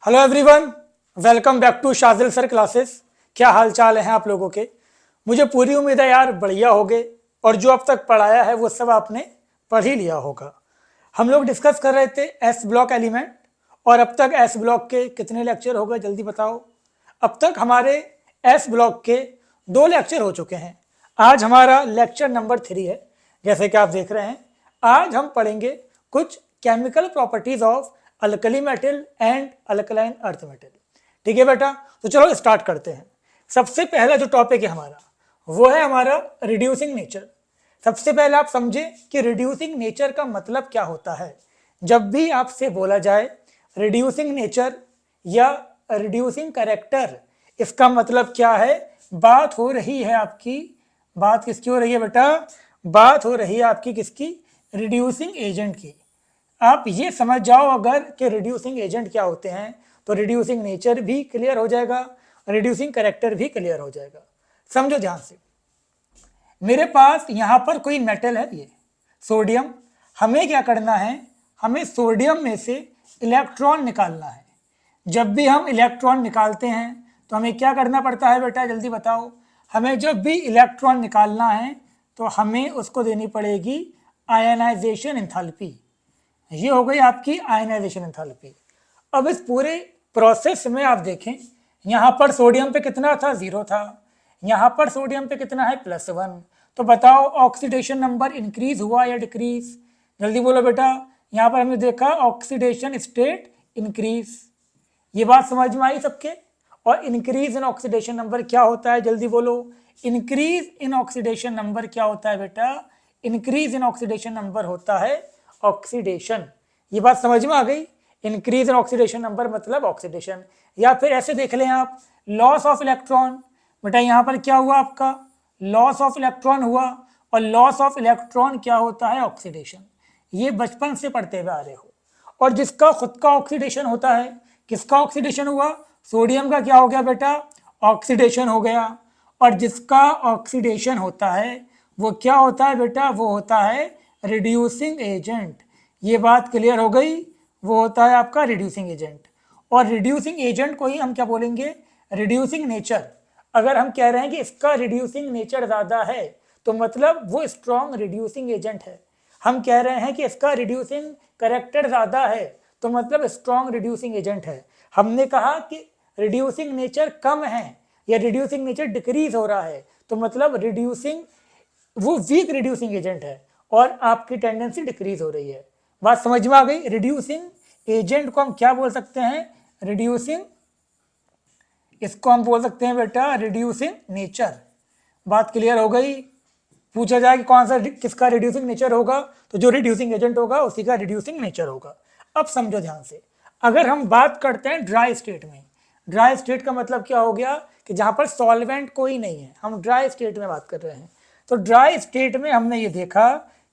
Hello everyone, welcome back to Shajil sir classes. क्या हाल चाल हैं आप लोगों के? मुझे पूरी उम्मीद है यार बढ़िया होगे और जो अब तक पढ़ाया है वो सब आपने पढ़ ही लिया होगा। हम लोग डिस्कस कर रहे थे एस ब्लॉक एलिमेंट और अब तक एस ब्लॉक के कितने लेक्चर हो गए जल्दी बताओ। अब तक हमारे एस ब्लॉक के 2 लेक्चर हो चुके हैं। आज हमारा लेक्चर नंबर 3 है। जैसे कि आप देख रहे हैं, आज हम पढ़ेंगे कुछ chemical properties of alkali metal and alkaline earth metal. ठीक है बेटा, तो चलो स्टार्ट करते हैं। सबसे पहला जो टॉपिक है हमारा वो है हमारा रिड्यूसिंग नेचर। सबसे पहले आप समझे कि रिड्यूसिंग नेचर का मतलब क्या होता है। जब भी आपसे बोला जाए रिड्यूसिंग नेचर या रिड्यूसिंग कैरेक्टर, इसका मतलब क्या है? बात हो रही है आपकी, बात किसकी हो रही है बेटा? बात हो रही है आपकी किसकी? रिड्यूसिंग एजेंट की। आप ये समझ जाओ अगर कि रिड्यूसिंग एजेंट क्या होते हैं तो रिड्यूसिंग नेचर भी क्लियर हो जाएगा, रिड्यूसिंग कैरेक्टर भी क्लियर हो जाएगा। समझो ध्यान से, मेरे पास यहां पर कोई मेटल है, ये सोडियम। हमें क्या करना है? हमें सोडियम में से इलेक्ट्रॉन निकालना है। जब भी हम इलेक्ट्रॉन निकालते हैं तो हमें क्या करना पड़ता है बेटा, जल्दी बताओ। हमें जब भी इलेक्ट्रॉन निकालना है तो हमें उसको देनी पड़ेगी आयनाइजेशन एंथैल्पी। ये हो गई आपकी आयनाइजेशन एंथैल्पी। अब इस पूरे प्रोसेस में आप देखें, यहाँ पर सोडियम पे कितना था? 0 था। यहाँ पर सोडियम पे कितना है? +1। तो बताओ ऑक्सीडेशन नंबर इंक्रीज हुआ या डिक्रीज? जल्दी बोलो बेटा। यहाँ पर हमने देखा ऑक्सीडेशन स्टेट इंक्रीज। ये बात समझ में आई सबके? और इंक्रीज इन ऑक्सीडेशन नंबर क्या होता है? जल्दी बोलो। इंक्रीज इन ऑक्सीडेशन नंबर क्या होता है बेटा? इंक्रीज इन ऑक्सीडेशन नंबर होता है ऑक्सीडेशन। ये बात समझ में आ गई? इंक्रीज इन ऑक्सीडेशन नंबर मतलब ऑक्सीडेशन। या फिर ऐसे देख लें आप, लॉस ऑफ इलेक्ट्रॉन। बेटा यहाँ पर क्या हुआ आपका? लॉस ऑफ इलेक्ट्रॉन हुआ, और लॉस ऑफ इलेक्ट्रॉन क्या होता है? ऑक्सीडेशन। ये बचपन से पढ़ते हुए आ रहे हो। और जिसका खुद का ऑक्सीडेशन होता है, किसका ऑक्सीडेशन हुआ? सोडियम का क्या हो गया बेटा? ऑक्सीडेशन हो गया। और जिसका ऑक्सीडेशन होता है वो क्या होता है बेटा? वो होता है रिड्यूसिंग एजेंट। ये बात क्लियर हो गई? वो होता है आपका रिड्यूसिंग एजेंट। और रिड्यूसिंग एजेंट को ही हम क्या बोलेंगे? Reducing nature. अगर हम कह रहे हैं कि इसका रिड्यूसिंग नेचर ज़्यादा है तो मतलब वो स्ट्रॉन्ग रिड्यूसिंग एजेंट है। हम कह रहे हैं कि इसका रिड्यूसिंग करेक्टर ज़्यादा है तो मतलब स्ट्रॉन्ग रिड्यूसिंग एजेंट है। हमने कहा कि रिड्यूसिंग नेचर कम है या रिड्यूसिंग नेचर डिक्रीज हो रहा है तो मतलब रिड्यूसिंग, वो वीक रिड्यूसिंग एजेंट है और आपकी टेंडेंसी डिक्रीज हो रही है। बात समझ में आ गई? रिड्यूसिंग एजेंट को हम क्या बोल सकते हैं? रिड्यूसिंग, इसको हम बोल सकते हैं बेटा रिड्यूसिंग नेचर। बात क्लियर हो गई? पूछा जाए कि कौन सा किसका रिड्यूसिंग नेचर होगा तो जो रिड्यूसिंग एजेंट होगा उसी का रिड्यूसिंग नेचर होगा। अब समझो ध्यान से, अगर हम बात करते हैं ड्राई स्टेट में, ड्राई स्टेट का मतलब क्या हो गया कि जहां पर सॉल्वेंट कोई नहीं है, हम ड्राई स्टेट में बात कर रहे हैं। तो ड्राई स्टेट में हमने ये देखा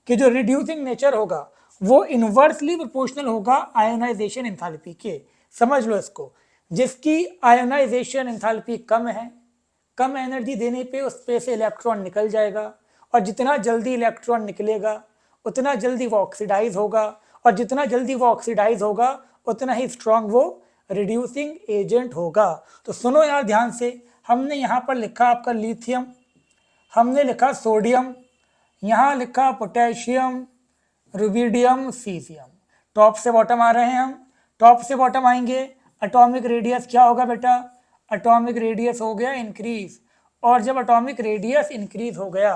कि जो रिड्यूसिंग नेचर होगा वो इनवर्सली प्रोपोर्शनल होगा आयोनाइजेशन एंथैल्पी के। समझ लो इसको, जिसकी आयोनाइजेशन एंथैल्पी कम है, कम एनर्जी देने पे उस पे से इलेक्ट्रॉन निकल जाएगा, और जितना जल्दी इलेक्ट्रॉन निकलेगा उतना जल्दी वो ऑक्सीडाइज होगा, और जितना जल्दी वो ऑक्सीडाइज होगा उतना ही स्ट्रांग वो रिड्यूसिंग एजेंट होगा। तो सुनो यार ध्यान से, हमने यहाँ पर लिखा आपका लिथियम, हमने लिखा सोडियम, यहाँ लिखा पोटेशियम, रुबिडियम, सीजियम। टॉप से बॉटम आ रहे हैं हम, टॉप से बॉटम आएंगे। एटॉमिक रेडियस क्या होगा बेटा? एटॉमिक रेडियस हो गया इंक्रीज। और जब एटॉमिक रेडियस इंक्रीज हो गया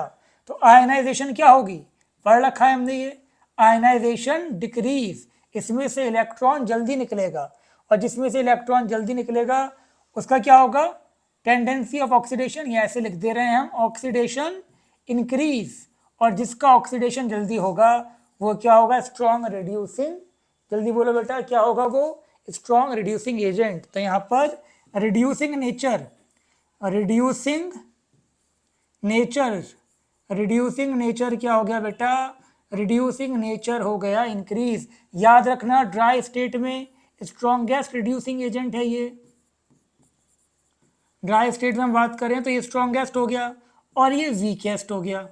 तो आयनाइजेशन क्या होगी? पढ़ रखा है हमने ये, आयनाइजेशन डिक्रीज। इसमें से इलेक्ट्रॉन जल्दी निकलेगा, और जिसमें से इलेक्ट्रॉन जल्दी निकलेगा उसका क्या होगा? टेंडेंसी ऑफ ऑक्सीडेशन, या ऐसे लिख दे रहे हैं हम, ऑक्सीडेशन इंक्रीज। और जिसका ऑक्सीडेशन जल्दी होगा वो क्या होगा? Strong reducing. जल्दी बोलो बेटा, क्या होगा वो? Strong reducing agent. तो यहाँ पर reducing nature, reducing nature, reducing nature क्या हो गया बेटा? रिड्यूसिंग नेचर हो गया इंक्रीज। याद रखना ड्राई स्टेट में स्ट्रॉन्गेस्ट रिड्यूसिंग एजेंट है ये। ड्राई स्टेट में हम बात करें तो ये स्ट्रॉन्गेस्ट हो गया और ये वीकेस्ट हो गया।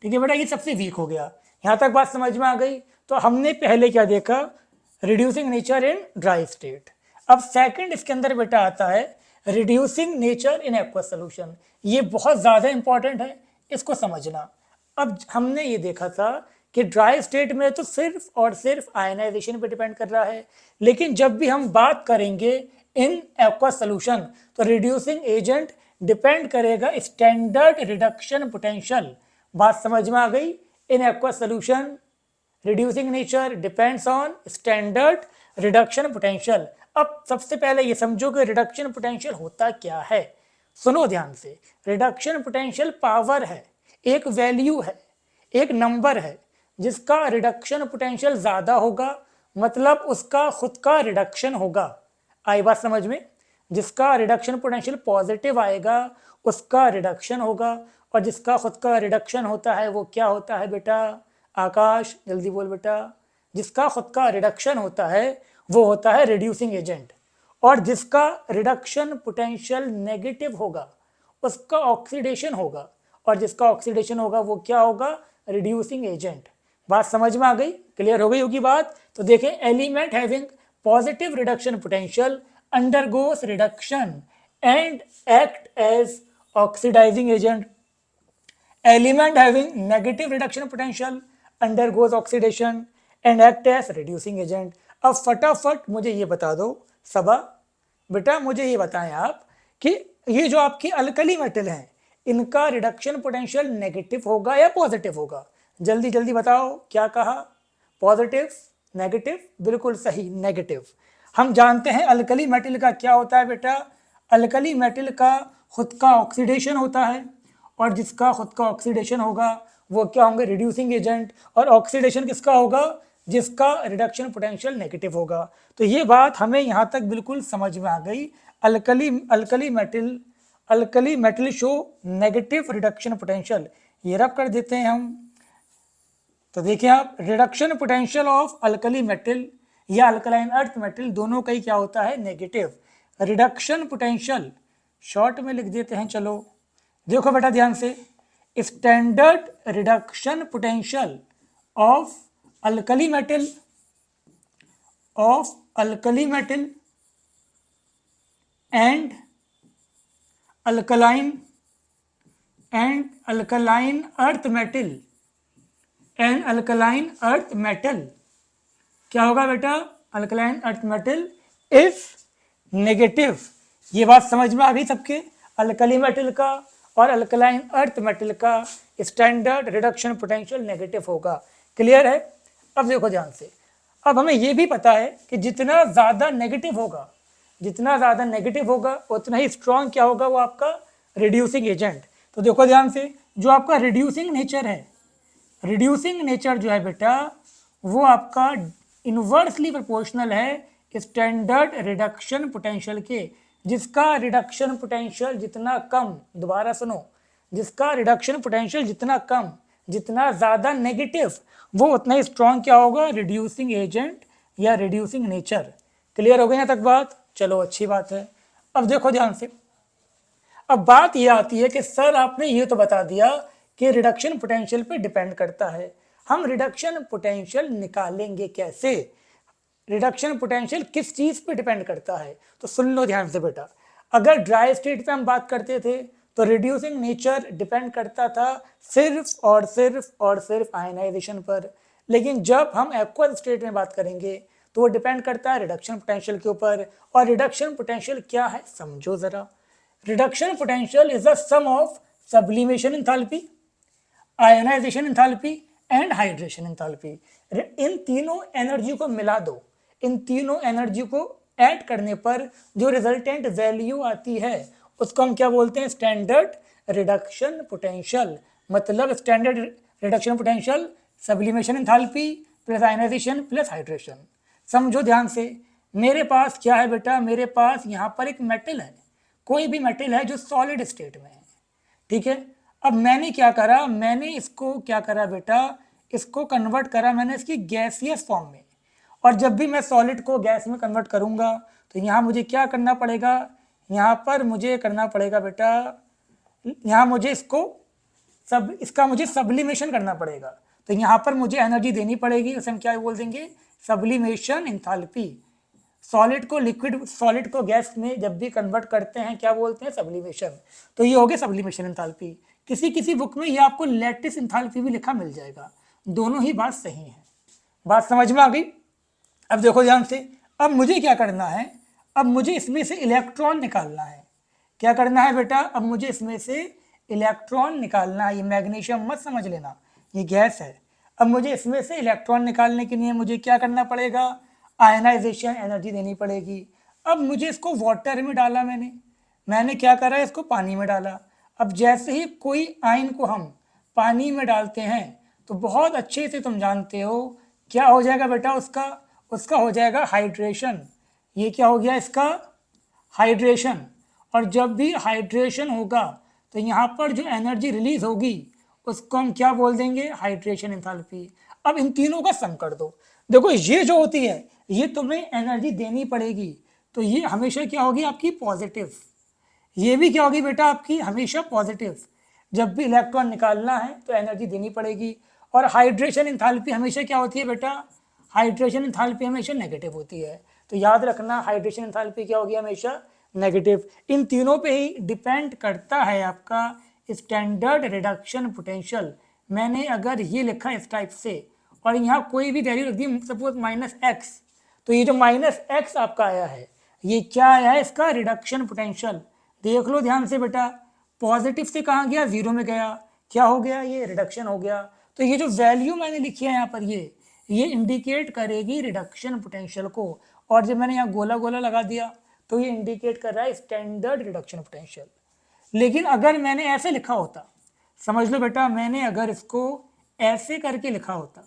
ठीक है बेटा, ये सबसे वीक हो गया। यहाँ तक बात समझ में आ गई? तो हमने पहले क्या देखा? Reducing nature in dry state. अब सेकंड इसके अंदर बेटा आता है reducing nature in aqueous solution. ये बहुत ज़्यादा इंपॉर्टेंट है, इसको समझना। अब हमने ये देखा था कि ड्राई स्टेट में तो सिर्फ और सिर्फ आयनाइजेशन पे डिपेंड कर रहा है, लेकिन जब भी हम बात करेंगे इन एक्वस सोल्यूशन तो रिड्यूसिंग एजेंट डिपेंड करेगा स्टैंडर्ड रिडक्शन पोटेंशियल। बात समझ में आ गई? In aqueous solution reducing nature depends on standard reduction potential. अब सबसे पहले ये समझो कि रिडक्शन पोटेंशियल होता क्या है। सुनो ध्यान से, रिडक्शन पोटेंशियल पावर है, एक वैल्यू है, एक नंबर है जिसका रिडक्शन पोटेंशियल ज़्यादा होगा, मतलब उसका खुद का रिडक्शन होगा। आई बात समझ में? जिसका रिडक्शन पोटेंशियल पॉजिटिव आएगा उसका रिडक्शन होगा, और जिसका खुद का रिडक्शन होता है वो क्या होता है बेटा? आकाश जल्दी बोल बेटा। जिसका खुद का रिडक्शन होता है वो होता है रिड्यूसिंग एजेंट, और जिसका रिडक्शन पोटेंशियल नेगेटिव होगा उसका ऑक्सीडेशन होगा, और जिसका ऑक्सीडेशन होगा वो क्या होगा? Reducing agent. बात समझ में आ गई? क्लियर हो गई होगी बात? तो देखें, element having positive reduction potential undergoes reduction and act as oxidising agent. Element having negative reduction potential undergoes oxidation and act as reducing agent. अब फटाफट मुझे ये बता दो सबा, बेटा मुझे ये बताएं आप कि ये जो आपकी अल्कली मेटल हैं इनका रिडक्शन पोटेंशियल नेगेटिव होगा या पॉजिटिव होगा? जल्दी जल्दी बताओ, क्या कहा? Positive, negative? बिल्कुल सही, नेगेटिव। हम जानते हैं अल्कली मेटल का क्या होता है बेटा? अल्कली मेटल का खुद का ऑक्सीडेशन होता है, और जिसका खुद का ऑक्सीडेशन होगा वो क्या होंगे? Reducing agent. और ऑक्सीडेशन किसका होगा? जिसका रिडक्शन पोटेंशियल नेगेटिव होगा। तो ये बात हमें यहाँ तक बिल्कुल समझ में आ गई। Alkali metal show negative reduction potential, ये रब कर देते हैं हम। तो देखिए आप, reduction potential of alkali metal या अल्कलाइन अर्थ मेटल दोनों का ही क्या होता है? नेगेटिव। रिडक्शन पोटेंशियल शॉर्ट में लिख देते हैं, चलो देखो बेटा ध्यान से, standard reduction potential of alkali metal and alkaline earth metal क्या होगा बेटा? Alkaline earth metal if negative. ये बात समझ में आ गई सबके? अल्कली मेटल का और अल्कलाइन अर्थ मेटल का स्टैंडर्ड रिडक्शन पोटेंशियल नेगेटिव होगा। क्लियर है? अब देखो ध्यान से, अब हमें ये भी पता है कि जितना ज़्यादा नेगेटिव होगा उतना ही स्ट्रॉन्ग क्या होगा? वो आपका रिड्यूसिंग एजेंट। तो देखो ध्यान से, जो आपका रिड्यूसिंग नेचर जो है बेटा वो आपका इन्वर्सली प्रोपोर्शनल है स्टैंडर्ड रिडक्शन पोटेंशियल के। जिसका रिडक्शन पोटेंशियल जितना कम, दोबारा सुनो, जिसका रिडक्शन पोटेंशियल जितना कम, जितना ज़्यादा नेगेटिव, वो उतना ही स्ट्रॉन्ग क्या होगा? रिड्यूसिंग एजेंट या रिड्यूसिंग नेचर। क्लियर हो गई यहाँ तक बात? चलो अच्छी बात है। अब देखो ध्यान से, अब बात ये आती है कि सर आपने ये तो बता दिया कि रिडक्शन पोटेंशियल पे डिपेंड करता है, हम रिडक्शन पोटेंशियल निकालेंगे कैसे? रिडक्शन पोटेंशियल किस चीज़ पे डिपेंड करता है? तो सुन लो ध्यान से बेटा, अगर ड्राई स्टेट पे हम बात करते थे तो रिड्यूसिंग नेचर डिपेंड करता था सिर्फ और सिर्फ आयनाइजेशन पर, लेकिन जब हम एक्वस स्टेट में बात करेंगे तो वो डिपेंड करता है रिडक्शन पोटेंशियल के ऊपर। और रिडक्शन पोटेंशियल क्या है समझो ज़रा। Reduction potential is the sum of sublimation enthalpy, ionisation enthalpy and hydration enthalpy. इन तीनों एनर्जी को मिला दो, इन तीनों एनर्जी को ऐड करने पर जो रिजल्टेंट वैल्यू आती है उसको हम क्या बोलते हैं? Standard reduction potential. मतलब standard reduction potential sublimation enthalpy plus ionisation plus hydration. समझो ध्यान से, मेरे पास क्या है बेटा? मेरे पास यहाँ पर एक मेटल है, कोई भी मेटल है जो सॉलिड स्टेट में है, ठीक है। अब मैंने क्या करा? मैंने इसको क्या करा बेटा? इसको कन्वर्ट करा मैंने इसकी गैसियस फॉर्म में। और जब भी मैं सॉलिड को गैस में कन्वर्ट करूँगा तो यहाँ मुझे क्या करना पड़ेगा? यहाँ पर मुझे करना पड़ेगा बेटा, यहाँ मुझे इसका मुझे सब्लिमेशन करना पड़ेगा। तो यहाँ पर मुझे एनर्जी देनी पड़ेगी, उसे हम क्या बोल देंगे? Sublimation enthalpy. सॉलिड को लिक्विड, सॉलिड को गैस में जब भी कन्वर्ट करते हैं क्या बोलते हैं, सब्लिमेशन। तो ये हो गया सब्लिमेशन एंथैल्पी। किसी किसी बुक में ये आपको लैटिस एंथैल्पी भी लिखा मिल जाएगा। दोनों ही बात सही है। बात समझ में आ गई? अब देखो ध्यान से, अब मुझे क्या करना है, अब मुझे इसमें से इलेक्ट्रॉन निकालना है। क्या करना है बेटा, अब मुझे इसमें से इलेक्ट्रॉन निकालना है। ये मैग्नीशियम मत समझ लेना, ये गैस है। अब मुझे इसमें से इलेक्ट्रॉन निकालने के लिए मुझे क्या करना पड़ेगा, आयनाइजेशन एनर्जी देनी पड़ेगी। अब मुझे इसको वाटर में डाला, मैंने क्या करा, इसको पानी में डाला। अब जैसे ही कोई आयन को हम पानी में डालते हैं तो बहुत अच्छे से तुम जानते हो क्या हो जाएगा बेटा, उसका हो जाएगा हाइड्रेशन। ये क्या हो गया इसका, हाइड्रेशन। और जब भी हाइड्रेशन होगा तो यहाँ पर जो एनर्जी रिलीज होगी उसको हम क्या बोल देंगे, हाइड्रेशन एंथैल्पी। अब इन तीनों का सम कर दो। देखो ये जो होती है ये तुम्हें एनर्जी देनी पड़ेगी, तो ये हमेशा क्या होगी आपकी, पॉजिटिव। ये भी क्या होगी बेटा आपकी, हमेशा पॉजिटिव। जब भी इलेक्ट्रॉन निकालना है तो एनर्जी देनी पड़ेगी। और हाइड्रेशन एंथैल्पी हमेशा क्या होती है बेटा, हाइड्रेशन एंथैल्पी हमेशा नेगेटिव होती है। तो याद रखना हाइड्रेशन एंथैल्पी क्या होगी, हमेशा नेगेटिव। इन तीनों पे ही डिपेंड करता है आपका स्टैंडर्ड रिडक्शन पोटेंशियल। मैंने अगर ये लिखा इस टाइप से और यहाँ कोई भी वैल्यू रख दी, सपोज -x, तो ये जो -x आपका आया है ये क्या आया है, इसका रिडक्शन पोटेंशियल। देख लो ध्यान से बेटा, पॉजिटिव से कहाँ गया, जीरो में गया, क्या हो गया, ये रिडक्शन हो गया। तो ये जो वैल्यू मैंने लिखी है यहाँ पर ये इंडिकेट करेगी रिडक्शन पोटेंशियल को। और जब मैंने यहाँ गोला गोला लगा दिया तो ये इंडिकेट कर रहा है स्टैंडर्ड रिडक्शन पोटेंशियल। लेकिन अगर मैंने ऐसे लिखा होता, समझ लो बेटा, मैंने अगर इसको ऐसे करके लिखा होता,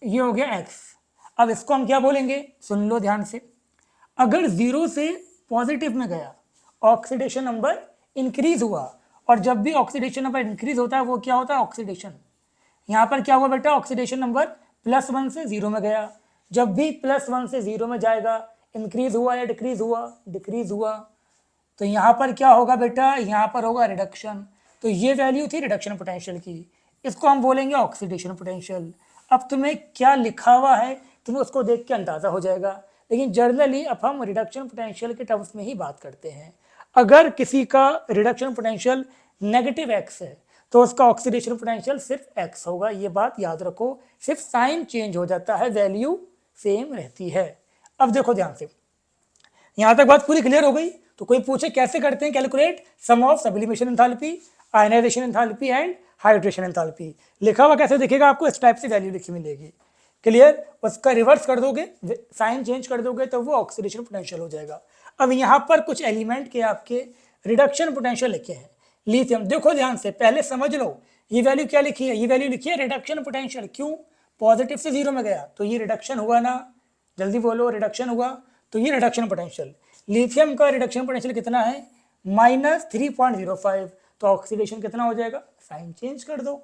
ये हो गया x। अब इसको हम क्या बोलेंगे, सुन लो ध्यान से, अगर जीरो से पॉजिटिव में गया ऑक्सीडेशन नंबर इंक्रीज हुआ, और जब भी ऑक्सीडेशन नंबर इंक्रीज होता है वो क्या होता है, ऑक्सीडेशन। यहाँ पर क्या हुआ बेटा, ऑक्सीडेशन नंबर +1 से 0 में गया। जब भी +1 से 0 में जाएगा, इंक्रीज हुआ या डिक्रीज हुआ, डिक्रीज हुआ, तो यहाँ पर क्या होगा बेटा, यहाँ पर होगा रिडक्शन। तो ये वैल्यू थी रिडक्शन पोटेंशियल की, इसको हम बोलेंगे ऑक्सीडेशन पोटेंशियल। अब तुम्हें क्या लिखा हुआ है तुम्हें उसको देख के अंदाजा हो जाएगा, लेकिन जर्नली अब हम रिडक्शन पोटेंशियल के टर्म्स में ही बात करते हैं। अगर किसी का रिडक्शन पोटेंशियल नेगेटिव x है तो उसका ऑक्सीडेशन पोटेंशियल सिर्फ x होगा, ये बात याद रखो। सिर्फ साइन चेंज हो जाता है, वैल्यू सेम रहती है। अब देखो ध्यान से, यहां तक बात पूरी क्लियर हो गई। तो कोई पूछे कैसे करते हैं calculate sum of sublimation enthalpy, ionisation enthalpy and hydration enthalpy, लिखा हुआ कैसे दिखेगा आपको, इस टाइप से वैल्यू लिखी मिलेगी। क्लियर, उसका रिवर्स कर दोगे, साइन चेंज कर दोगे तो वो ऑक्सीडेशन पोटेंशियल हो जाएगा। अब यहाँ पर कुछ एलिमेंट के आपके रिडक्शन पोटेंशियल लिखे हैं। लिथियम, देखो ध्यान से, पहले समझ लो ये वैल्यू क्या लिखी है, ये वैल्यू लिखी है रिडक्शन पोटेंशियल। क्यों, पॉजिटिव से 0 में गया तो ये रिडक्शन हुआ ना, जल्दी बोलो, रिडक्शन हुआ, तो ये रिडक्शन पोटेंशियल। लिथियम का रिडक्शन पोटेंशियल कितना है, -3.05, तो ऑक्सीडेशन कितना हो जाएगा, साइन चेंज कर दो,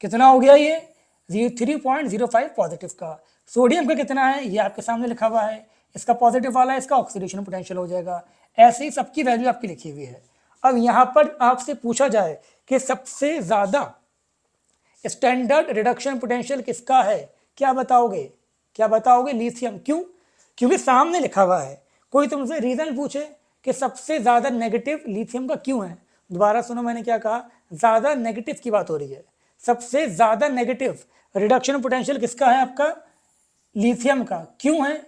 कितना हो गया ये 3.05 पॉजिटिव का। सोडियम का कितना है, ये आपके सामने लिखा हुआ है, इसका पॉजिटिव वाला है, इसका ऑक्सीडेशन पोटेंशियल हो जाएगा। ऐसे ही सबकी वैल्यू आपकी लिखी हुई है। अब यहाँ पर आपसे पूछा जाए कि सबसे ज़्यादा स्टैंडर्ड रिडक्शन पोटेंशियल किसका है, क्या बताओगे, क्या बताओगे, लिथियम। क्यों, क्योंकि सामने लिखा हुआ है। कोई तुमसे रीजन पूछे कि सबसे ज़्यादा नेगेटिव लिथियम का क्यों है, दोबारा सुनो मैंने क्या कहा, ज़्यादा नेगेटिव की बात हो रही है। सबसे ज़्यादा नेगेटिव रिडक्शन पोटेंशियल किसका है, आपका लिथियम का। क्यों है,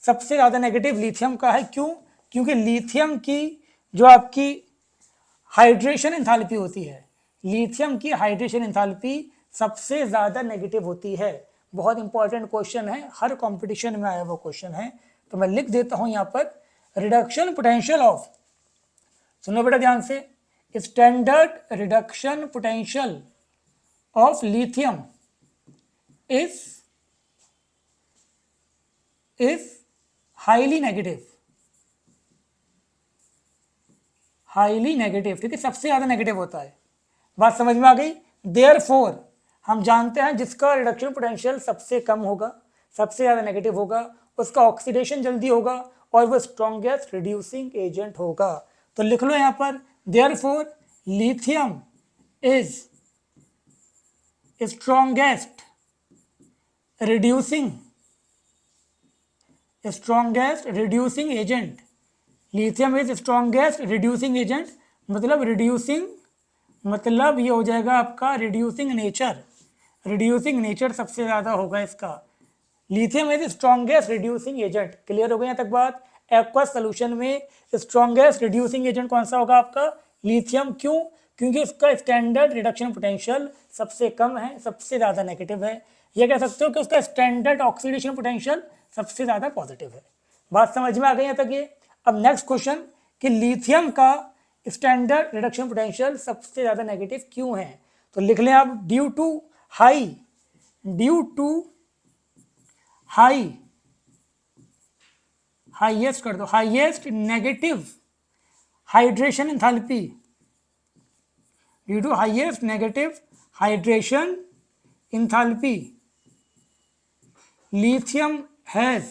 सबसे ज़्यादा नेगेटिव लिथियम का है, क्यों, क्योंकि लिथियम की जो आपकी हाइड्रेशन एंथैल्पी होती है, लिथियम की हाइड्रेशन एंथैल्पी सबसे ज़्यादा नेगेटिव होती है। बहुत इंपॉर्टेंट क्वेश्चन है, हर कंपटीशन में आया वो क्वेश्चन है, तो मैं लिख देता हूं यहां पर, रिडक्शन पोटेंशियल ऑफ, सुनो बेटा ध्यान से, standard reduction potential of lithium is highly negative, highly negative, ठीक है, सबसे ज्यादा नेगेटिव होता है। बात समझ में आ गई। देयरफॉर हम जानते हैं जिसका रिडक्शन पोटेंशियल सबसे कम होगा, सबसे ज्यादा नेगेटिव होगा, उसका ऑक्सीडेशन जल्दी होगा और वो स्ट्रॉन्गेस्ट रिड्यूसिंग एजेंट होगा। तो लिख लो यहां पर, therefore lithium is strongest reducing strongest reducing agent, lithium is strongest reducing agent, मतलब रिड्यूसिंग, मतलब ये हो जाएगा आपका रिड्यूसिंग नेचर, रिड्यूसिंग नेचर सबसे ज़्यादा होगा इसका। Lithium is strongest reducing agent. Clear हो गया यहाँ तक बात। एक्वस सोल्यूशन में स्ट्रॉन्गेस्ट रिड्यूसिंग एजेंट कौन सा होगा आपका? लिथियम। क्यों? क्योंकि उसका स्टैंडर्ड रिडक्शन पोटेंशियल सबसे कम है, सबसे ज़्यादा नेगेटिव है। ये कह सकते हो कि उसका स्टैंडर्ड ऑक्सीडेशन पोटेंशियल सबसे ज़्यादा पॉजिटिव है। बात समझ में आ गई यहाँ तक ये। अब नेक्स्ट क्वेश्चन कि लिथियम का स्टैंडर्ड रिडक्शन पोटेंशियल सबसे ज़्यादा नेगेटिव क्यों है? तो लिख लें आप, ड्यू टू हाईएस्ट कर दो, highest negative hydration enthalpy, due to highest negative hydration enthalpy lithium has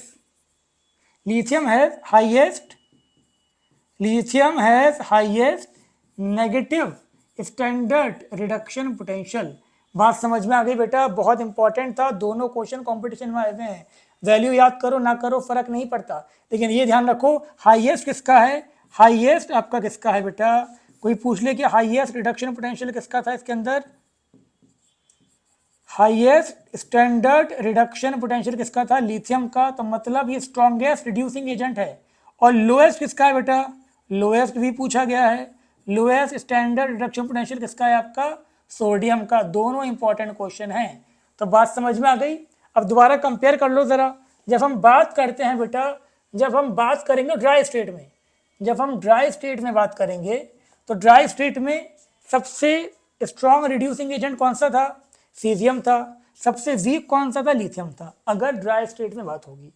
highest negative standard reduction potential। बात समझ में आ गई बेटा? बहुत इंपॉर्टेंट था, दोनों क्वेश्चन कंपटीशन में आए हुए हैं। वैल्यू याद करो ना करो फर्क नहीं पड़ता, लेकिन ये ध्यान रखो हाईएस्ट किसका है, हाईएस्ट आपका किसका है बेटा? कोई पूछ ले कि हाईएस्ट रिडक्शन पोटेंशियल किसका था इसके अंदर, हाईएस्ट स्टैंडर्ड रिडक्शन पोटेंशियल किसका था? लिथियम का। तो मतलब ये स्ट्रॉन्गेस्ट रिड्यूसिंग एजेंट है। और लोएस्ट किसका है बेटा? लोएस्ट भी पूछा गया है। लोएस्ट स्टैंडर्ड रिडक्शन पोटेंशियल किसका है आपका? सोडियम का। दोनों इंपॉर्टेंट क्वेश्चन हैं। तो बात समझ में आ गई। अब दोबारा कंपेयर कर लो जरा। जब हम बात करते हैं बेटा, जब हम बात करेंगे ड्राई स्टेट में, जब हम ड्राई स्टेट में बात करेंगे तो ड्राई स्टेट में सबसे स्ट्रॉन्ग रिड्यूसिंग एजेंट कौन सा था? सीजियम था। सबसे वीक कौन सा था? लिथियम था। अगर ड्राई स्टेट में बात होगी,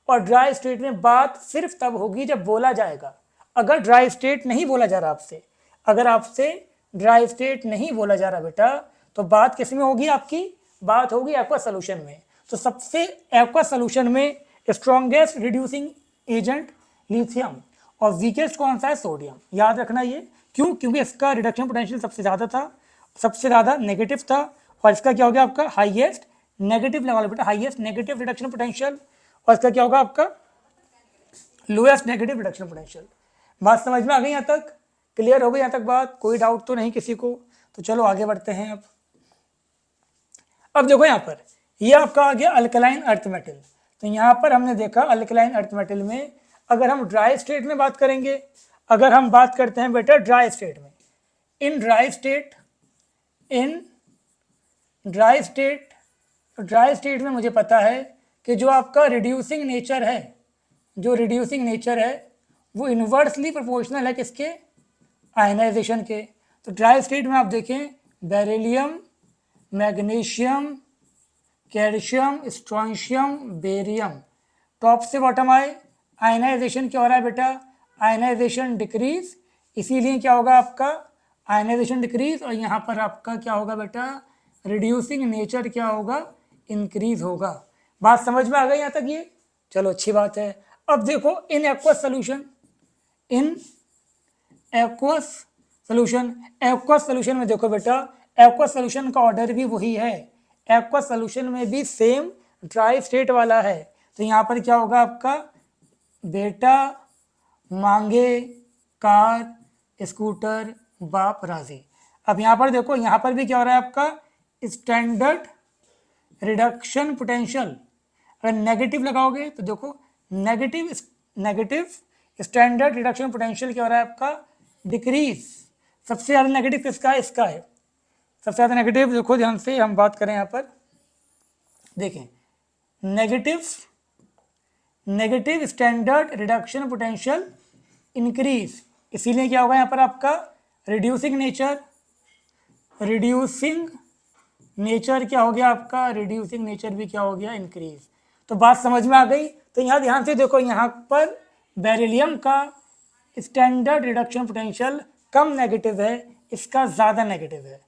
और ड्राई स्टेट में बात सिर्फ तब होगी जब बोला जाएगा। अगर ड्राई स्टेट नहीं बोला जा रहा आपसे, अगर आपसे ड्राई स्टेट नहीं बोला जा रहा बेटा, तो बात किस में होगी आपकी? बात होगी एक्वा सोल्यूशन में। तो सबसे एक्वा सोल्यूशन में स्ट्रॉन्गेस्ट रिड्यूसिंग एजेंट लिथियम और वीकेस्ट कौन सा है? सोडियम। याद रखना ये। क्यों? क्योंकि इसका रिडक्शन पोटेंशियल सबसे ज़्यादा था, सबसे ज़्यादा नेगेटिव था, और इसका क्या हो गया आपका? हाईएस्ट नेगेटिव लगा लो बेटा, हाईएस्ट नेगेटिव रिडक्शन पोटेंशियल। और इसका क्या होगा आपका? Lowest negative reduction potential. बात समझ में आ गई यहाँ तक? क्लियर हो गई यहाँ तक बात? कोई डाउट तो नहीं किसी को? तो चलो आगे बढ़ते हैं। अब देखो यहाँ पर, ये आपका आ गया अल्कलाइन अर्थ मेटल। तो यहाँ पर हमने देखा अल्कलाइन अर्थ मेटल में अगर हम ड्राई स्टेट में बात करेंगे, अगर हम बात करते हैं बेटा ड्राई स्टेट में, इन ड्राई स्टेट में मुझे पता है कि जो आपका रिड्यूसिंग नेचर है, जो रिड्यूसिंग नेचर है वो इन्वर्सली प्रोपोर्शनल है किसके? आयनाइजेशन के। तो ड्राई स्टेट में आप देखें beryllium, magnesium, calcium, strontium, barium, top से बॉटम आए, आयनाइजेशन क्या हो रहा है बेटा? Ionisation decrease. इसीलिए क्या होगा आपका? Ionisation decrease. और यहाँ पर आपका क्या होगा बेटा? रिड्यूसिंग नेचर क्या होगा? इंक्रीज होगा। बात समझ में आ गई यहाँ तक ये? चलो अच्छी बात है। अब देखो in aqueous solution, in aqueous solution में देखो बेटा, एक्वस सोल्यूशन का ऑर्डर भी वही है। एक्वस सोल्यूशन में भी सेम ड्राई स्टेट वाला है। तो यहाँ पर क्या होगा आपका? बेटा, मांगे, कार, स्कूटर, बाप, राजी। अब यहाँ पर देखो, यहाँ पर भी क्या हो रहा है आपका? Standard reduction potential. अगर नेगेटिव लगाओगे तो देखो नेगेटिव स्टैंडर्ड रिडक्शन पोटेंशियल क्या हो रहा है आपका? डिक्रीज। सबसे ज़्यादा नेगेटिव किसका है? इसका है सबसे ज़्यादा नेगेटिव। देखो ध्यान से हम बात करें यहाँ पर, देखें negative standard reduction potential increase. इसीलिए क्या होगा यहाँ पर आपका? रिड्यूसिंग नेचर क्या हो गया आपका? रिड्यूसिंग नेचर भी क्या हो गया? इंक्रीज। तो बात समझ में आ गई। तो यहाँ ध्यान से देखो, यहाँ पर बेरिलियम का स्टैंडर्ड रिडक्शन पोटेंशियल कम नेगेटिव है, इसका ज़्यादा नेगेटिव है।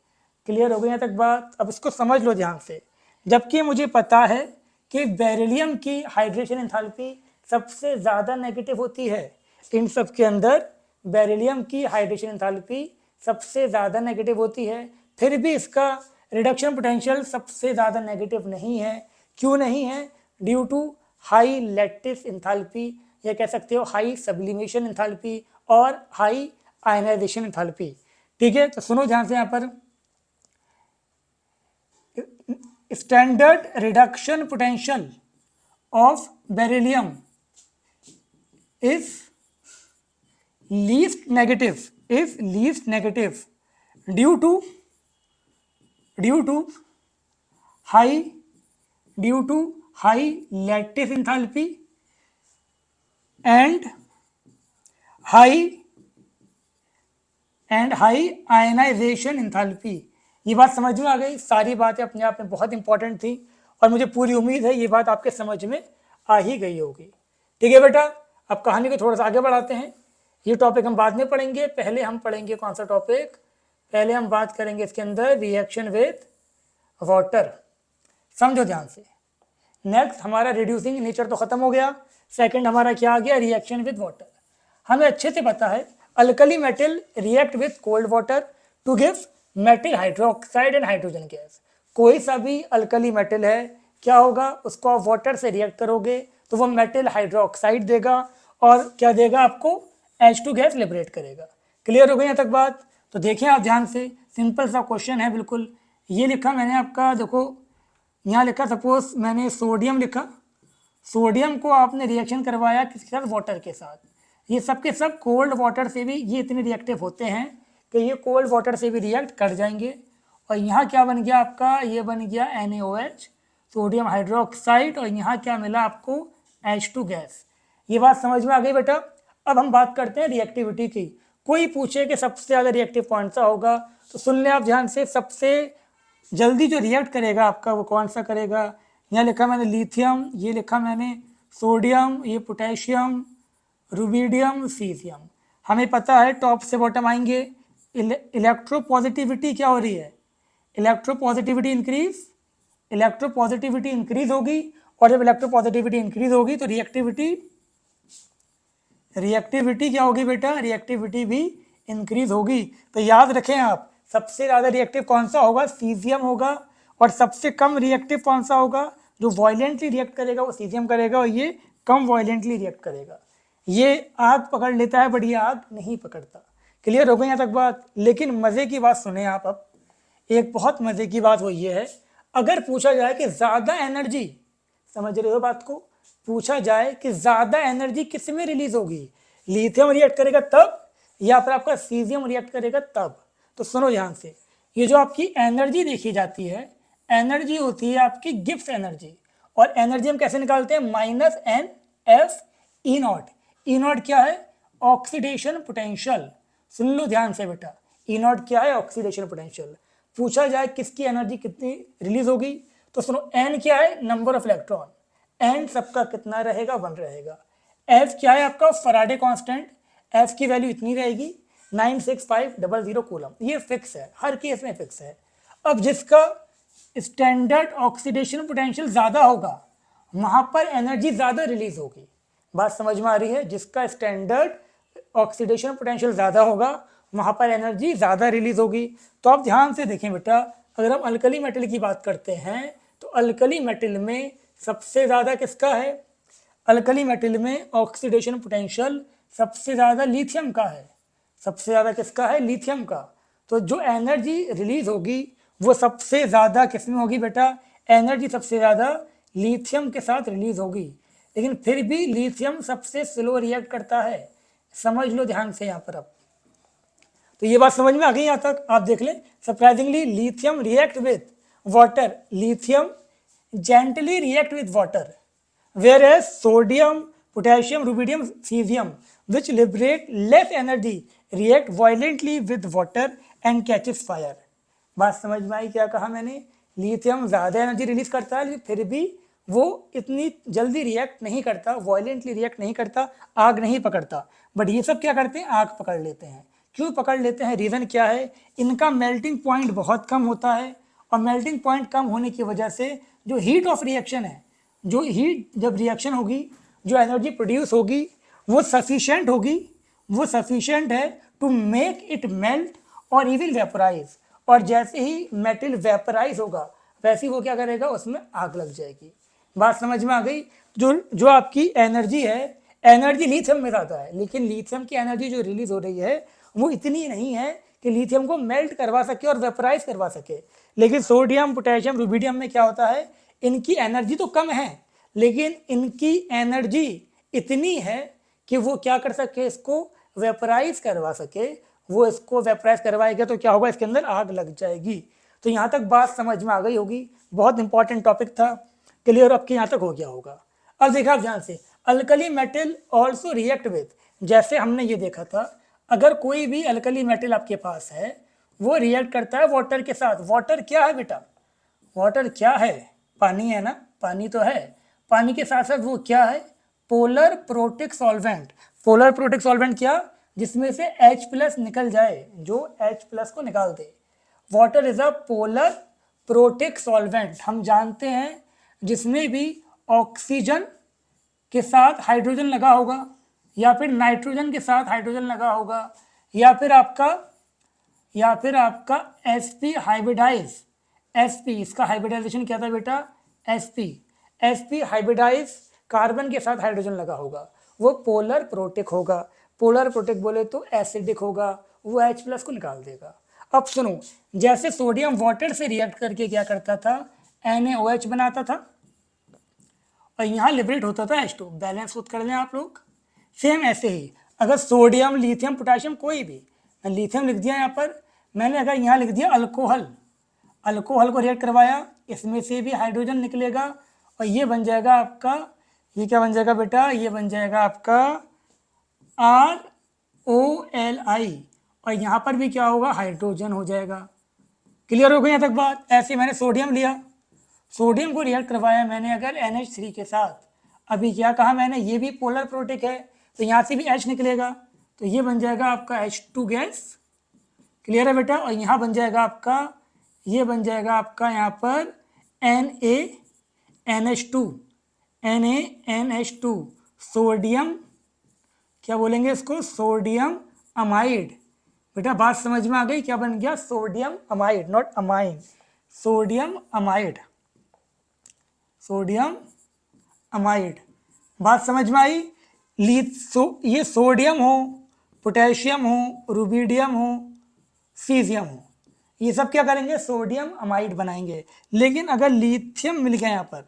क्लियर हो गई यहाँ तक बात? अब इसको समझ लो ध्यान से। जबकि मुझे पता है कि बेरिलियम की हाइड्रेशन एंथैल्पी सबसे ज़्यादा नेगेटिव होती है, इन सब के अंदर बेरिलियम की हाइड्रेशन एंथैल्पी सबसे ज़्यादा नेगेटिव होती है, फिर भी इसका रिडक्शन पोटेंशियल सबसे ज़्यादा नेगेटिव नहीं है। क्यों नहीं है? Due to high lattice enthalpy, या कह सकते हो हाई सब्लिमेशन इंथैल्पी और हाई आयनाइजेशन इंथैल्पी। ठीक है, तो सुनो ध्यान से यहाँ पर, standard reduction potential of beryllium is least negative due to high lattice enthalpy and high ionization enthalpy। ये बात समझ में आ गई? सारी बातें अपने आप में बहुत इंपॉर्टेंट थी और मुझे पूरी उम्मीद है ये बात आपके समझ में आ ही गई होगी। ठीक है बेटा, अब कहानी को थोड़ा सा आगे बढ़ाते हैं। ये टॉपिक हम बाद में पढ़ेंगे, पहले हम पढ़ेंगे कौन सा टॉपिक, पहले हम बात करेंगे इसके अंदर रिएक्शन विद वाटर। समझो ध्यान से। नेक्स्ट हमारा रिड्यूसिंग नेचर तो खत्म हो गया, सेकंड हमारा क्या आ गया, रिएक्शन विद वाटर। हमें अच्छे से पता है alkali metal react with cold water to give metal hydroxide and hydrogen gas. कोई सा भी अल्कली मेटल है, क्या होगा, उसको आप वाटर से रिएक्ट करोगे तो वो मेटल हाइड्रोक्साइड देगा और क्या देगा आपको, H2 गैस लिबरेट करेगा। क्लियर हो गई यहाँ तक बात? तो देखें आप ध्यान से, सिंपल सा क्वेश्चन है बिल्कुल। ये लिखा मैंने आपका, देखो यहाँ लिखा, सपोज मैंने सोडियम लिखा, सोडियम को आपने रिएक्शन करवाया किसके साथ, वाटर के साथ। ये सब के सब कोल्ड वाटर से भी ये इतने रिएक्टिव होते हैं कि ये कोल्ड वाटर से भी रिएक्ट कर जाएंगे। और यहाँ क्या बन गया आपका, ये बन गया NaOH, सोडियम हाइड्रोक्साइड, और यहाँ क्या मिला आपको, H2 गैस। ये बात समझ में आ गई बेटा? अब हम बात करते हैं रिएक्टिविटी की। कोई पूछे कि सबसे ज़्यादा रिएक्टिव कौन सा होगा, तो सुन लें आप ध्यान से, सबसे जल्दी जो रिएक्ट करेगा आपका वो कौन सा करेगा। यहाँ लिखा मैंने लिथियम, ये लिखा मैंने सोडियम, ये पोटेशियम, रुबिडियम, सीजियम। हमें पता है टॉप से बॉटम आएंगे। इलेक्ट्रोपॉजिटिविटी क्या हो रही है, इलेक्ट्रोपॉजिटिविटी इंक्रीज होगी, और जब इलेक्ट्रोपॉजिटिविटी इंक्रीज होगी तो रिएक्टिविटी क्या होगी बेटा, रिएक्टिविटी भी इंक्रीज होगी। तो याद रखें आप, सबसे ज़्यादा रिएक्टिव कौन सा होगा, सीजियम होगा, और सबसे कम रिएक्टिव कौन सा होगा, जो वायलेंटली रिएक्ट करेगा वो सीजियम करेगा, और ये कम वायलेंटली रिएक्ट करेगा। ये आग पकड़ लेता है बट ये आग नहीं पकड़ता। क्लियर हो गई यहाँ तक बात? लेकिन मज़े की बात सुने आप, अब एक बहुत मज़े की बात वो ये है, अगर पूछा जाए कि ज़्यादा एनर्जी, समझ रहे हो बात को, पूछा जाए कि ज़्यादा एनर्जी किस में रिलीज होगी, लिथियम रिएक्ट करेगा तब या फिर आपका सीजियम रिएक्ट करेगा तब। तो सुनो ध्यान से, ये जो आपकी एनर्जी देखी जाती है, एनर्जी होती है आपकी गिब्स एनर्जी, और एनर्जी हम कैसे निकालते हैं, -NF E0। क्या है, ऑक्सीडेशन पोटेंशियल। सुन लो ध्यान से बेटा, E0 क्या है, ऑक्सीडेशन पोटेंशियल। पूछा जाए किसकी एनर्जी कितनी रिलीज होगी, तो सुनो, N क्या है, नंबर ऑफ इलेक्ट्रॉन, N सबका कितना रहेगा, 1 रहेगा। F क्या है आपका, फैराडे कांस्टेंट, F की वैल्यू इतनी रहेगी 96500 कूलम। ये फिक्स है, हर केस में फिक्स है। अब जिसका स्टैंडर्ड ऑक्सीडेशन पोटेंशियल ज़्यादा होगा वहाँ पर एनर्जी ज़्यादा रिलीज होगी। बात समझ में आ रही है? जिसका स्टैंडर्ड ऑक्सीडेशन पोटेंशियल ज़्यादा होगा वहाँ पर एनर्जी ज़्यादा रिलीज होगी। तो आप ध्यान से देखें बेटा, अगर हम अल्कली मेटल की बात करते हैं तो अल्कली मेटल में सबसे ज़्यादा किसका है, अल्कली मेटल में ऑक्सीडेशन पोटेंशियल सबसे ज़्यादा लिथियम का है। सबसे ज़्यादा किसका है, लिथियम का। तो जो एनर्जी रिलीज होगी वो सबसे ज़्यादा किस में होगी बेटा, एनर्जी सबसे ज़्यादा लिथियम के साथ रिलीज होगी। लेकिन फिर भी लिथियम सबसे स्लो रिएक्ट करता है, समझ लो ध्यान से यहाँ पर। अब तो ये बात समझ में आ गई यहाँ तक? आप देख लें, surprisingly lithium react with water, lithium gently react with water, whereas sodium, potassium, rubidium, cesium, which liberate less energy, react violently with water and catches fire। बात समझ में आई क्या कहा मैंने? लिथियम ज़्यादा एनर्जी रिलीज करता है लेकिन फिर भी वो इतनी जल्दी रिएक्ट नहीं करता, वायलेंटली रिएक्ट नहीं करता, आग नहीं पकड़ता। बट ये सब क्या करते हैं, आग पकड़ लेते हैं। क्यों पकड़ लेते हैं, रीज़न क्या है, इनका मेल्टिंग पॉइंट बहुत कम होता है, और मेल्टिंग पॉइंट कम होने की वजह से जो हीट ऑफ रिएक्शन है, जो हीट जब रिएक्शन होगी, जो एनर्जी प्रोड्यूस होगी वो सफिशेंट होगी, वो सफिशेंट है टू मेक इट मेल्ट और इवन वेपराइज। और जैसे ही मेटल वेपराइज होगा वैसे ही वो क्या करेगा, उसमें आग लग जाएगी। बात समझ में आ गई। जो जो आपकी एनर्जी है, एनर्जी लिथियम में ज़्यादा है, लेकिन लिथियम की एनर्जी जो रिलीज हो रही है वो इतनी नहीं है कि लिथियम को मेल्ट करवा सके और वेपराइज करवा सके। लेकिन सोडियम, पोटेशियम, रुबिडियम में क्या होता है, इनकी एनर्जी तो कम है, लेकिन इनकी एनर्जी इतनी है कि वो क्या कर सके, इसको वेपराइज करवा सके। वो इसको वेपराइज करवाएगा तो क्या होगा, इसके अंदर आग लग जाएगी। तो यहाँ तक बात समझ में आ गई होगी, बहुत इंपॉर्टेंट टॉपिक था, क्लियर आपके यहाँ तक हो गया होगा। अब देखा आप ध्यान से, alkali metal also react with, जैसे हमने ये देखा था, अगर कोई भी अल्कली मेटल आपके पास है वो रिएक्ट करता है वाटर के साथ। वाटर क्या है बेटा, वाटर क्या है, पानी है ना, पानी तो है। पानी के साथ साथ वो क्या है, polar protic solvent. Polar protic solvent क्या, जिसमें से H+ निकल जाए, जो H+ को निकाल दे। Water is a polar protic solvent. हम जानते हैं जिसमें भी ऑक्सीजन के साथ हाइड्रोजन लगा होगा, या फिर नाइट्रोजन के साथ हाइड्रोजन लगा होगा, या फिर आपका sp हाइब्रिडाइज, sp इसका हाइब्रिडाइजेशन क्या था बेटा, sp हाइब्रिडाइज कार्बन के साथ हाइड्रोजन लगा होगा, वो पोलर प्रोटिक होगा। पोलर प्रोटिक बोले तो एसिडिक होगा, वो H+ को निकाल देगा। अब सुनो, जैसे सोडियम वाटर से रिएक्ट करके क्या करता था, NaOH बनाता था और यहाँ लिबरेट होता था H2। बैलेंस कर लें आप लोग। सेम ऐसे ही अगर सोडियम, लिथियम, पोटेशियम, कोई भी, मैं लिथियम लिख दिया यहाँ पर, मैंने अगर यहाँ लिख दिया अल्कोहल, अल्कोहल को रिएक्ट करवाया, इसमें से भी हाइड्रोजन निकलेगा और ये बन जाएगा आपका, ये क्या बन जाएगा बेटा, ये बन जाएगा आपका ROLI, और यहाँ पर भी क्या होगा, हाइड्रोजन हो जाएगा। क्लियर हो गई यहाँ तक बात। ऐसे मैंने सोडियम लिया, सोडियम को रिएक्ट करवाया मैंने अगर NH3 के साथ, अभी क्या कहा मैंने, ये भी पोलर प्रोटिक है, तो यहाँ से भी H निकलेगा, तो ये बन जाएगा आपका H2 गैस। क्लियर है बेटा। और यहाँ बन जाएगा आपका, ये बन जाएगा आपका यहाँ पर NaNH2, सोडियम, क्या बोलेंगे इसको, सोडियम अमाइड। बेटा बात समझ में आ गई, क्या बन गया, sodium amide, not amine, sodium amide, sodium amide. बात समझ में आई। ये सोडियम हो, पोटेशियम हो, रुबिडियम हो, सीजियम हो, ये सब क्या करेंगे, सोडियम अमाइड बनाएंगे। लेकिन अगर लिथियम मिल गया यहाँ पर,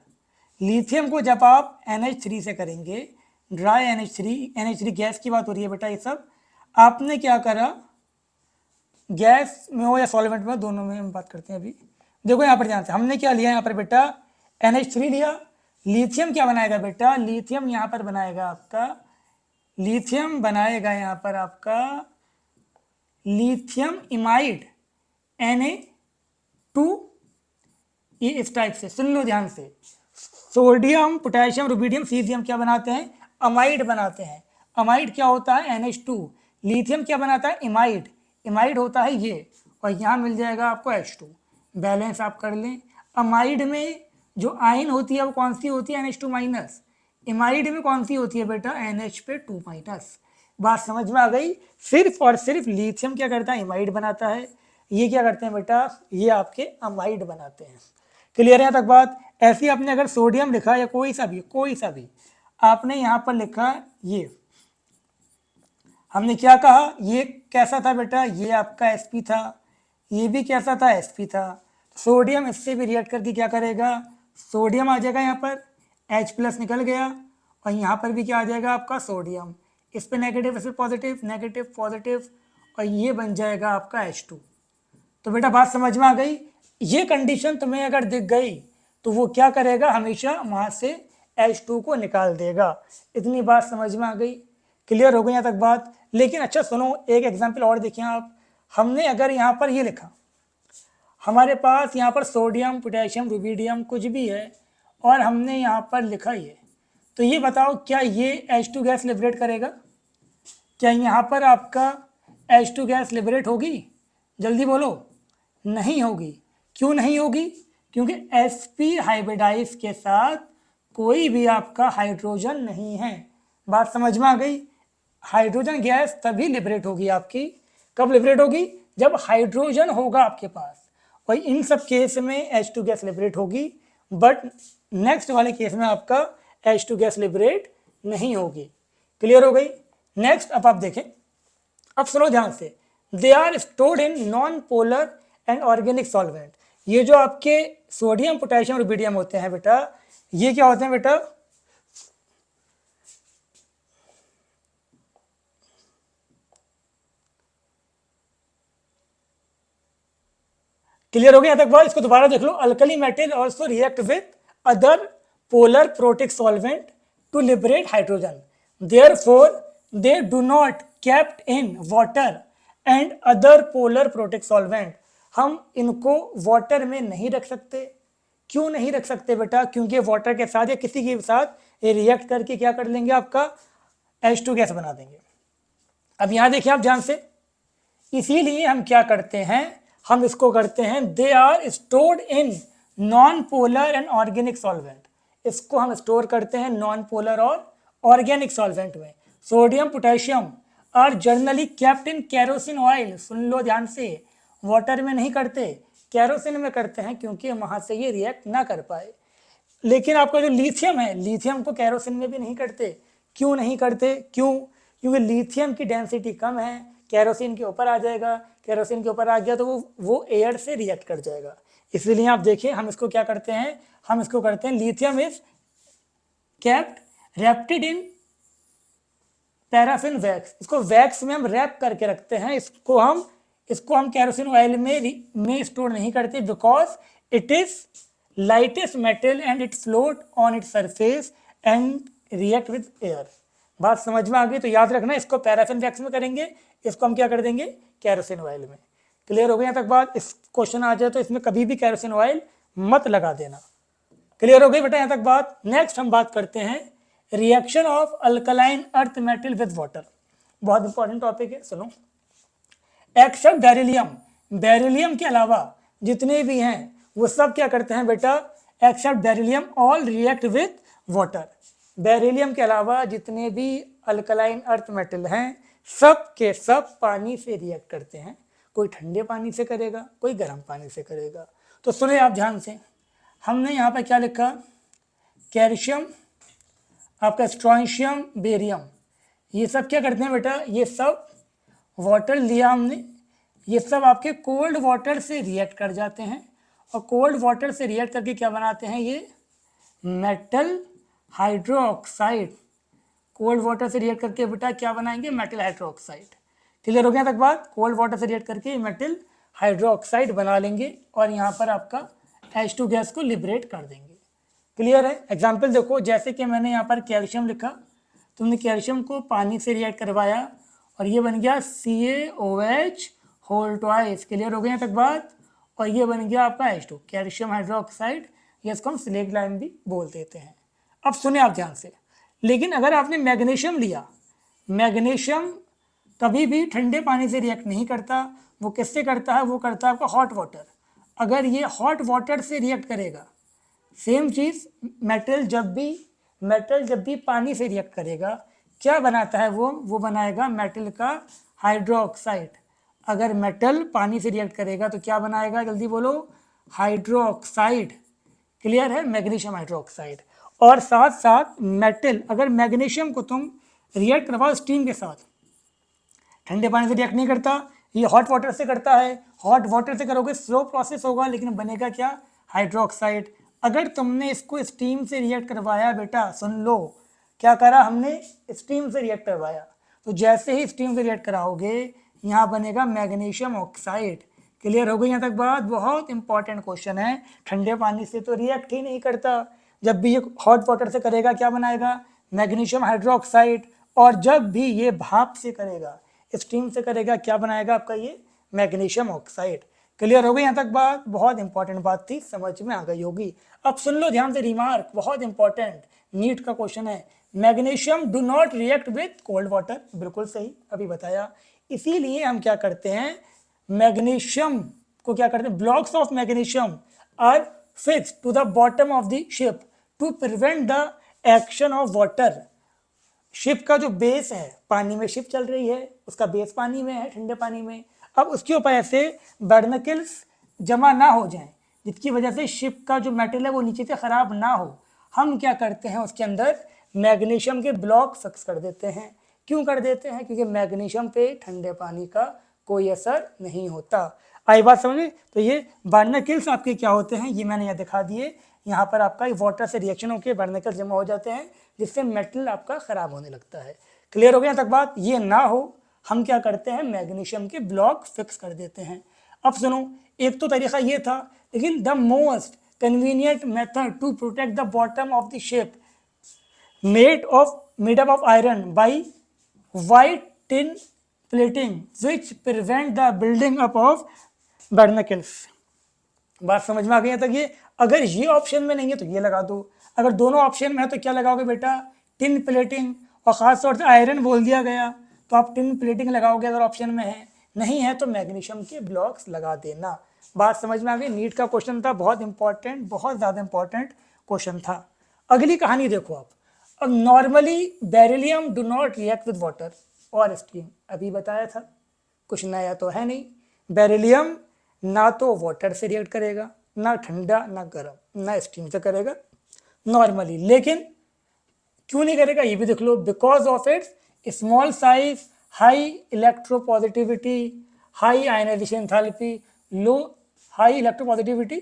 लिथियम को जब आप NH3 से करेंगे, ड्राई NH3 गैस की बात हो रही है बेटा, ये सब आपने क्या करा, गैस में हो या सॉल्वेंट में, दोनों में हम बात करते हैं अभी। देखो यहाँ पर ध्यान से, हमने क्या लिया यहाँ पर बेटा, NH3 लिया। लिथियम क्या बनाएगा बेटा, लिथियम यहाँ पर बनाएगा आपका, लिथियम बनाएगा यहाँ पर आपका लिथियम इमाइड, Na2। ये इस टाइप से सुन लो ध्यान से, सोडियम, पोटेशियम, रुबिडियम, सीजियम क्या बनाते हैं, अमाइड बनाते हैं। अमाइड क्या होता है, NH2। लिथियम क्या बनाता है, इमाइड, इमाइड होता है ये, और यहाँ मिल जाएगा आपको H2। बैलेंस आप कर लें। अमाइड में जो आयन होती है वो कौन सी होती है, NH2-। इमाइड में कौन सी होती है बेटा, NH2-। बात समझ में आ गई। सिर्फ और सिर्फ लिथियम क्या करता है, इमाइड बनाता है। ये क्या करते हैं बेटा, ये आपके अमाइड बनाते हैं। क्लियर है यहाँ तक बात। ऐसे आपने अगर सोडियम लिखा या कोई सा भी आपने यहाँ पर लिखा, ये हमने क्या कहा, ये कैसा था बेटा, ये आपका Sp था, ये भी कैसा था, Sp था। सोडियम इससे भी रिएक्ट करके क्या करेगा, सोडियम आ जाएगा यहाँ पर, H+ निकल गया, और यहाँ पर भी क्या आ जाएगा आपका सोडियम, इस पर नेगेटिव, इस पर पॉजिटिव, नेगेटिव पॉजिटिव, और ये बन जाएगा आपका H2। तो बेटा बात समझ में आ गई। ये कंडीशन तुम्हें अगर दिख गई तो वो क्या करेगा, हमेशा वहाँ से H2 को निकाल देगा। इतनी बात समझ में आ गई, क्लियर हो गई यहाँ तक बात। लेकिन अच्छा सुनो, एक एग्जाम्पल और देखिए आप। हमने अगर यहाँ पर ये लिखा, हमारे पास यहाँ पर सोडियम, पोटेशियम, रुबिडियम कुछ भी है, और हमने यहाँ पर लिखा ये, तो ये बताओ क्या ये H2 गैस लिबरेट करेगा, क्या यहाँ पर आपका H2 गैस लिबरेट होगी, जल्दी बोलो, नहीं होगी। क्यों नहीं होगी, क्योंकि sp हाइब्रिडाइज के साथ कोई भी आपका हाइड्रोजन नहीं है। बात समझ में आ गई। हाइड्रोजन गैस तभी लिबरेट होगी आपकी, कब लिबरेट होगी, जब हाइड्रोजन होगा आपके पास, और इन सब केस में H2 गैस लिबरेट होगी। बट नेक्स्ट वाले केस में आपका H2 गैस लिबरेट नहीं होगी। क्लियर हो गई। नेक्स्ट अब आप देखें, अब सुनो ध्यान से, they are stored in non polar and organic solvent. ये जो आपके सोडियम पोटेशियम और रुबिडियम होते हैं बेटा, ये क्या होते हैं बेटा, क्लियर हो गया तक बात। इसको दोबारा देख लो, alkali metal also react with other polar protic solvent to liberate hydrogen, therefore they do not kept in water and other polar protic solvent. हम इनको वाटर में नहीं रख सकते। क्यों नहीं रख सकते बेटा? क्योंकि वाटर के साथ या किसी के साथ ये रिएक्ट करके क्या कर लेंगे, आपका H2 गैस बना देंगे। अब यहां देखिए आप ध्यान से, इसीलिए हम क्या करते हैं, हम इसको करते हैं they are stored in non polar and organic solvent. इसको हम स्टोर करते हैं नॉन पोलर और ऑर्गेनिक सॉल्वेंट में। Sodium potassium are generally kept in kerosene oil. सुन लो ध्यान से, वाटर में नहीं करते, केरोसिन में करते हैं, क्योंकि वहां से ये रिएक्ट ना कर पाए। लेकिन आपका जो लिथियम है, लिथियम को केरोसिन में भी नहीं करते। क्यों नहीं करते? क्यों? क्योंकि लिथियम की डेंसिटी कम है, केरोसिन के ऊपर आ जाएगा, केरोसिन के ऊपर आ गया तो वो एयर से रिएक्ट कर जाएगा। इसलिए आप देखिए हम इसको क्या करते हैं, हम इसको करते हैं lithium is kept wrapped in paraffin wax. इसको वैक्स में हम रैप करके रखते हैं। इसको हम केरोसिन ऑयल में स्टोर नहीं करते, because it is lightest metal and it float on it surface and react with air. बात समझ में आ गई? तो याद रखना, इसको पैराफिन वैक्स में करेंगे, इसको हम क्या कर देंगे, केरोसिन ऑयल में। क्लियर हो गया यहाँ तक बात? इस क्वेश्चन आ जाए तो इसमें कभी भी केरोसिन ऑयल मत लगा देना। क्लियर हो गई बेटा यहाँ तक बात? नेक्स्ट हम बात करते हैं reaction of alkaline earth metal with water. बहुत इंपॉर्टेंट टॉपिक है, सुनो। एक्सेप्ट बेरिलियम, बेरिलियम के अलावा जितने भी हैं वो सब क्या करते हैं बेटा, except beryllium all react with water. Beryllium के अलावा जितने भी अल्कलाइन अर्थ मेटल हैं सब के सब पानी से रिएक्ट करते हैं। कोई ठंडे पानी से करेगा, कोई गर्म पानी से करेगा। तो सुने आप ध्यान से, हमने यहाँ पर क्या लिखा, कैल्शियम, आपका स्ट्रोंशियम, बेरियम, ये सब क्या करते हैं बेटा, ये सब वाटर लिया हमने, ये सब आपके कोल्ड वाटर से रिएक्ट कर जाते हैं और कोल्ड वाटर से रिएक्ट करके क्या बनाते हैं, ये मेटल हाइड्रोक्साइड। कोल्ड वाटर से रिएक्ट करके बेटा क्या बनाएंगे, मेटल हाइड्रोक्साइड। क्लियर हो गया तक बात? कोल्ड वाटर से रिएक्ट करके मेटल हाइड्रोक्साइड बना लेंगे और यहाँ पर आपका H2 गैस को लिबरेट कर देंगे। क्लियर है? एग्जाम्पल देखो, जैसे कि मैंने यहाँ पर कैल्शियम लिखा, तुमने कैल्शियम को पानी से रिएक्ट करवाया और ये बन गया CaOH होल ट्वाइस। क्लियर हो गया तक बात? और ये बन गया आपका H2 कैल्शियम हाइड्रोक्साइड, ये इसको हम स्लेग लाइम भी बोल देते हैं। अब सुने आप ध्यान से, लेकिन अगर आपने मैग्नीशियम लिया, मैग्नीशियम कभी भी ठंडे पानी से रिएक्ट नहीं करता, वो किससे करता है, वो करता है आपका हॉट वाटर। अगर ये हॉट वाटर से रिएक्ट करेगा, सेम चीज़ मेटल जब भी पानी से रिएक्ट करेगा, क्या बनाता है वो बनाएगा मेटल का हाइड्रोक्साइड। अगर मेटल पानी से रिएक्ट करेगा तो क्या बनाएगा, जल्दी बोलो, हाइड्रोक्साइड। क्लियर है? Magnesium hydroxide. और साथ साथ मेटल, अगर मैग्नीशियम को तुम रिएक्ट करवाओ स्टीम के साथ, ठंडे पानी से रिएक्ट नहीं करता, ये हॉट वाटर से करता है। हॉट वाटर से करोगे स्लो प्रोसेस होगा, लेकिन बनेगा क्या, हाइड्रोक्साइड। अगर तुमने इसको स्टीम से रिएक्ट करवाया बेटा, सुन लो, क्या करा हमने, स्टीम से रिएक्ट करवाया, तो जैसे ही स्टीम से रिएक्ट कराओगे यहाँ बनेगा मैग्नीशियम ऑक्साइड। क्लियर हो गई यहाँ तक बात? बहुत इंपॉर्टेंट क्वेश्चन है। ठंडे पानी से तो रिएक्ट ही नहीं करता, जब भी ये हॉट वाटर से करेगा क्या बनाएगा, मैग्नीशियम हाइड्रोक्साइड। और जब भी ये भाप से करेगा, स्टीम से करेगा, क्या बनाएगा आपका ये मैग्नीशियम ऑक्साइड। क्लियर हो गई यहाँ तक बात? बहुत इंपॉर्टेंट बात थी, समझ में आ गई होगी। अब सुन लो ध्यान से, रिमार्क बहुत इंपॉर्टेंट, नीट का क्वेश्चन है। Magnesium do not react with cold water, बिल्कुल सही, अभी बताया। इसीलिए हम क्या करते हैं, मैग्नीशियम को क्या करते हैं, blocks of magnesium are fixed to the bottom of the ship to prevent the action of water. Ship का जो बेस है, पानी में शिप चल रही है, उसका बेस पानी में है, ठंडे पानी में। अब उसके ऊपर ऐसे बर्नकल्स जमा ना हो जाएं, जिसकी वजह से शिप का जो मेटल है वो नीचे से ख़राब ना हो, हम क्या करते हैं उसके अंदर मैग्नीशियम के ब्लॉक फिक्स कर देते हैं। क्यों कर देते हैं? क्योंकि मैग्नीशियम पे ठंडे पानी का कोई असर नहीं होता। आई बात समझ में? तो ये बार्नाक्ल्स आपके क्या होते हैं ये मैंने यहाँ दिखा दिए। यहाँ पर आपका वाटर से रिएक्शन होकर बार्नाक्ल्स जमा हो जाते हैं, जिससे मेटल आपका ख़राब होने लगता है। क्लियर हो गया तक बात? ये ना हो हम क्या करते हैं, मैग्नीशियम के ब्लॉक फिक्स कर देते हैं। अब सुनो, एक तो तरीका ये था, लेकिन the most convenient method to protect the bottom of the ship made up of iron by white tin plating which prevent the building up of barnacles। बात समझ में आ गई तक ये? अगर ये ऑप्शन में नहीं है तो ये लगा दो, अगर दोनों ऑप्शन में है तो क्या लगाओगे बेटा? टिन प्लेटिंग, और ख़ास तौर से आयरन बोल दिया गया तो आप टिन प्लेटिंग लगाओगे अगर ऑप्शन में है, नहीं है तो मैग्नीशियम के ब्लॉक्स लगा देना। बात समझ में आ गई? नीट का क्वेश्चन था, बहुत इंपॉर्टेंट, बहुत ज़्यादा इंपॉर्टेंट क्वेश्चन था। अगली कहानी देखो आप। अब normally beryllium do not react with water और स्टीम, अभी बताया था, कुछ नया तो है नहीं। बेरिलियम ना तो वाटर से रिएक्ट करेगा, ना ठंडा, ना गर्म, ना स्टीम से करेगा नॉर्मली। लेकिन क्यों नहीं करेगा ये भी देख लो। Because of its small size, high electropositivity, high ionisation enthalpy, low high electropositivity,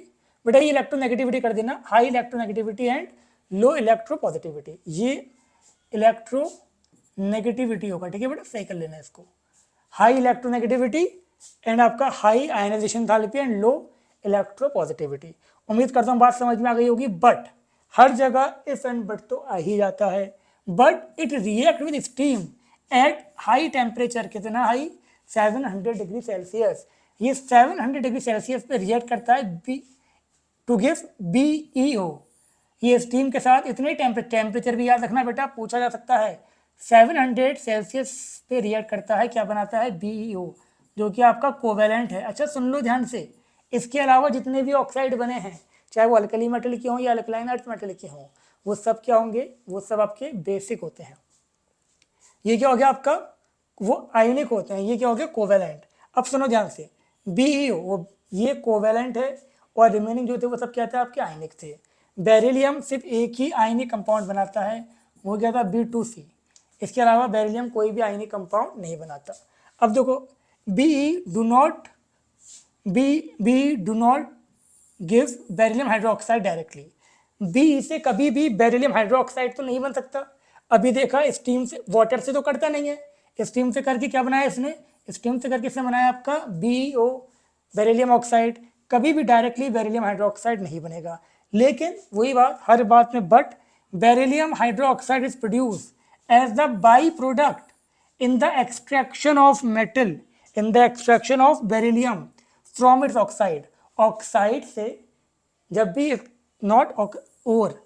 बेटा ये इलेक्ट्रोनेगेटिविटी कर देना, high electronegativity and low electropositivity, ये इलेक्ट्रोनेगेटिविटी होगा, ठीक है बेटा, सही कर लेना इसको। हाई इलेक्ट्रोनेगेटिविटी एंड आपका high ionisation enthalpy and low electropositivity. उम्मीद करता हूँ बात समझ में आ गई होगी। बट हर जगह इफ एंड बट तो आ ही जाता है। But it react with steam at high temperature, कितना हाई? 700 degree Celsius. ये 700 डिग्री सेल्सियस पे रिएक्ट करता है टू गिव BeO। ये स्टीम के साथ इतने टेम्परेचर भी याद रखना बेटा, पूछा जा सकता है। 700 सेल्सियस पे रिएक्ट करता है, क्या बनाता है? BeO, जो कि आपका कोवेलेंट है। अच्छा सुन लो ध्यान से, इसके अलावा जितने भी ऑक्साइड बने हैं, चाहे वो अल्कली मेटल के हों या अल्कलाइन अर्थ मेटल के हों, वो सब क्या होंगे? वो सब आपके बेसिक होते हैं। ये क्या हो गया आपका? वो आयनिक होते हैं। ये क्या हो गया? कोवेलेंट। अब सुनो ध्यान से, BeO वो ये कोवेलेंट है और रिमेनिंग जो थे वो सब क्या थे? आपके आयनिक थे। बेरिलियम सिर्फ एक ही आयनिक कंपाउंड बनाता है, वो क्या था? B2C। इसके अलावा बेरिलियम कोई भी आयनिक कंपाउंड नहीं बनाता। अब देखो, Be do not give beryllium hydroxide directly. Be से कभी भी बेरिलियम हाइड्रोक्साइड तो नहीं बन सकता। अभी देखा स्टीम से, वाटर से तो करता नहीं है, स्टीम से करके क्या बनाया इसने? स्टीम से करके इसने बनाया आपका BeO, बेरिलियम ऑक्साइड। कभी भी डायरेक्टली बेरिलियम हाइड्रोक्साइड नहीं बनेगा। लेकिन वही बात, हर बात में but, beryllium hydroxide is produce as the by product in the extraction of metal, in the extraction of beryllium from its oxide। Oxide से जब भी, नॉट ओर,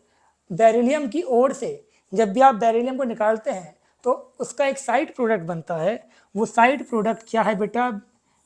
बेरिलियम की ओर से जब भी आप बेरिलियम को निकालते हैं तो उसका एक साइड प्रोडक्ट बनता है। वो साइड प्रोडक्ट क्या है बेटा?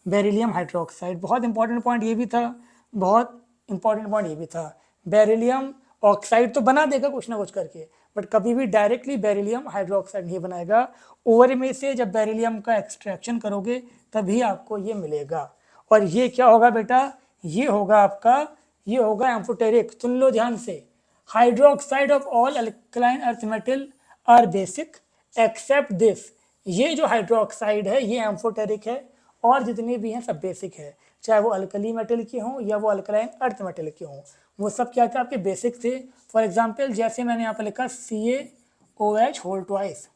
Beryllium hydroxide. बहुत इंपॉर्टेंट पॉइंट ये भी था, बहुत इंपॉर्टेंट पॉइंट ये भी था। बेरिलियम ऑक्साइड तो बना देगा कुछ ना कुछ करके, बट कभी भी डायरेक्टली बेरिलियम हाइड्रोक्साइड नहीं बनाएगा। ओवर में से जब बेरिलियम का एक्सट्रैक्शन करोगे तभी आपको ये मिलेगा। और ये क्या होगा बेटा? ये होगा आपका, ये होगा एम्फोटेरिक। सुन लो ध्यान से, hydroxide of all alkaline earth metal are basic except this. ये जो हाइड्रोक्साइड है ये एम्फोटेरिक है, और जितने भी हैं सब बेसिक है, चाहे वो अल्कली मेटल के हों या वो अल्कलाइन अर्थ मेटल के हों, वो सब क्या थे? आपके बेसिक थे। फॉर एग्जाम्पल जैसे मैंने यहाँ पर लिखा CaOH होल ट्वाइस,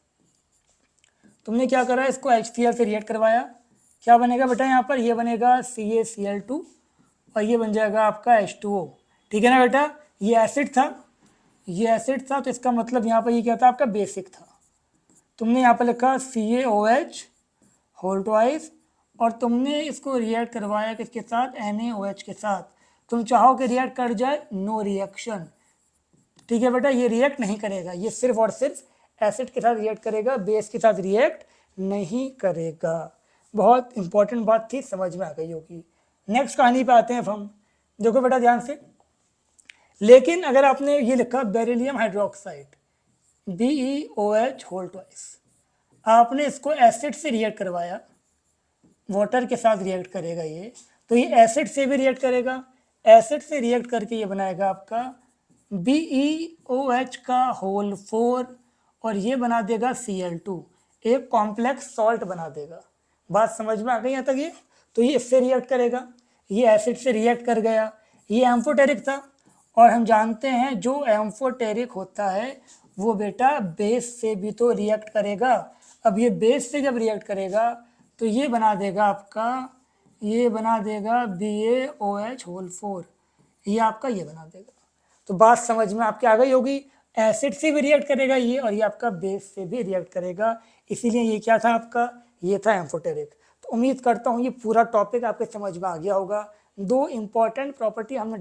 तुमने क्या करा? इसको HCl से रिएक्ट करवाया, क्या बनेगा बेटा? यहाँ पर ये बनेगा CaCl2 और ये बन जाएगा आपका H2O, ठीक है ना बेटा? ये एसिड था, ये एसिड था, तो इसका मतलब यहाँ पर ये क्या था? आपका बेसिक था। तुमने यहाँ पर लिखा CaOH होल ट्वाइस और तुमने इसको रिएक्ट करवाया किसके साथ? NaOH के साथ। तुम चाहो कि रिएक्ट कर जाए, नो रिएक्शन, ठीक है बेटा? ये रिएक्ट नहीं करेगा, ये सिर्फ और सिर्फ एसिड के साथ रिएक्ट करेगा, बेस के साथ रिएक्ट नहीं करेगा। बहुत इंपॉर्टेंट बात थी, समझ में आ गई होगी। नेक्स्ट कहानी पे आते हैं हम। देखो बेटा ध्यान से, लेकिन अगर आपने ये लिखा beryllium hydroxide BeOH whole twice, आपने इसको एसिड से रिएक्ट करवाया, वाटर के साथ रिएक्ट करेगा ये, तो ये एसिड से भी रिएक्ट करेगा, एसिड से रिएक्ट करके ये बनाएगा आपका BeOH का होल 4 और ये बना देगा Cl2, एक कॉम्प्लेक्स सॉल्ट बना देगा। बात समझ में आ गई यहाँ तक ये? तो ये इससे रिएक्ट करेगा, ये एसिड से रिएक्ट कर गया, ये एम्फोटेरिक था और हम जानते हैं जो एम्फोटेरिक होता है वो बेटा बेस से भी तो रिएक्ट करेगा। अब ये बेस से जब रिएक्ट करेगा तो ये बना देगा आपका, ये बना देगा BaOH होल 4, ये आपका ये बना देगा। तो बात समझ में आपके आ गई होगी, एसिड से भी रिएक्ट करेगा ये और ये आपका बेस से भी रिएक्ट करेगा, इसीलिए ये क्या था आपका, ये था एम्फोटेरिक। तो उम्मीद करता हूँ ये पूरा टॉपिक आपके समझ में आ गया होगा। दो इंपॉर्टेंट प्रॉपर्टी हमने